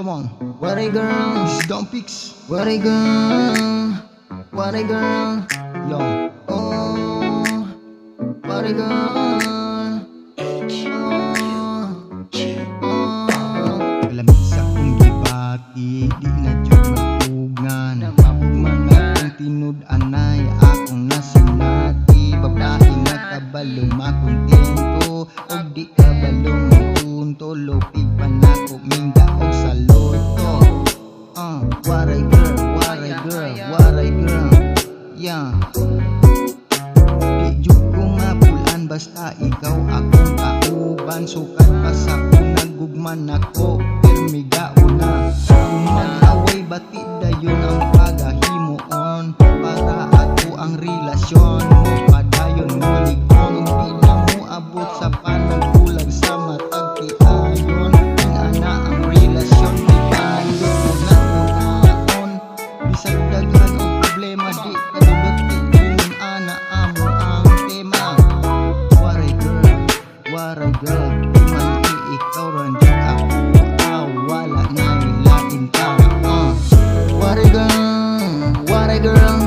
Come on. What a girl. This is Don Pix. What a girl. What a girl. Yo. Oh. What a girl. Kalamig sa kong gibati, di na jud mapugngan. Mga akong tinud-anay, akong nasinati. Babae na kabalong makontento, o di kabalong makunto. Lupig pa na ko minga o sa loto. What a girl, what a girl, what a girl. Yeah. Di jud ko mapulan, basta ikaw akong kauban. Sukat pa sa unang gugman ako, permiga una. Mag-away batid dayon ang pagahimoon, para ato ang relasyon mo padayon mo ligon. Di na mo abot sa panagbulag sa matag tiayon. Ana ang relasyon di pandot na unaon. Bisag daghan og problema di kadulot tingin ana amo ang tema. What a girl, what a girl. Di man ikaw ran di ako, wala na ilain pa. What a girl, what a girl,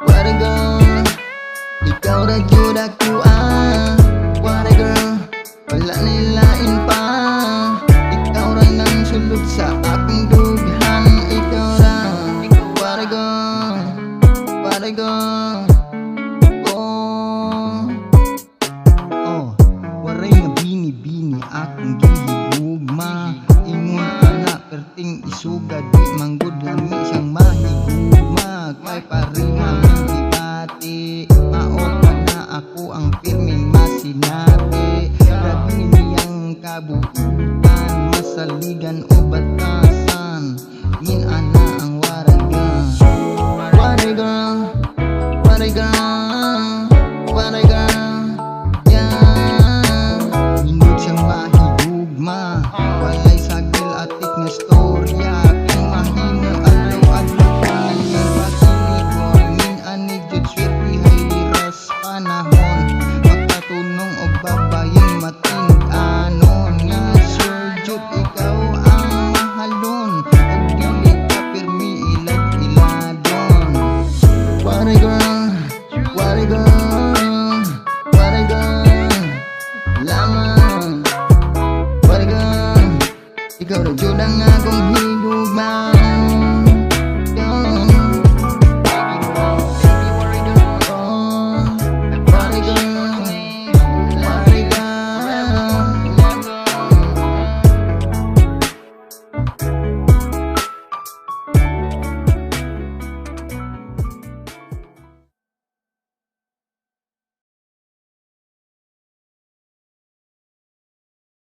what a girl. Ikaw ra jud ako, what a girl. Wala nilain pa. Ikaw ra nang sulod sa aking dughan. Ikaw ra, what a girl, what a girl. Waray nga bini-bini akong gihigugma. Ingon ana perting isuga, di manggod lami siyang mahigugma. Kay pareha ang dibati, maot pa na ako ang pirming masinati. Grabe niyang kabuutan, masaligan o batasan. Ngin ana ang what a girl, what a girl, what a girl, what a girl. Hindot siyang mahigugma, walay sagil atik nga storya. Kay mahimo adlaw-adlaw kaniyang pagkinigon. Min anig jud swerte hayras panahon, magpatunong og babayeng matinod-anon. Nga sure jud ikaw ang mahalon, ug dili ka pirmi ilag-iladon. What a girl, what a girl, what a girl. Lamang, what a girl. Ikaw ra jud ang akong higugma.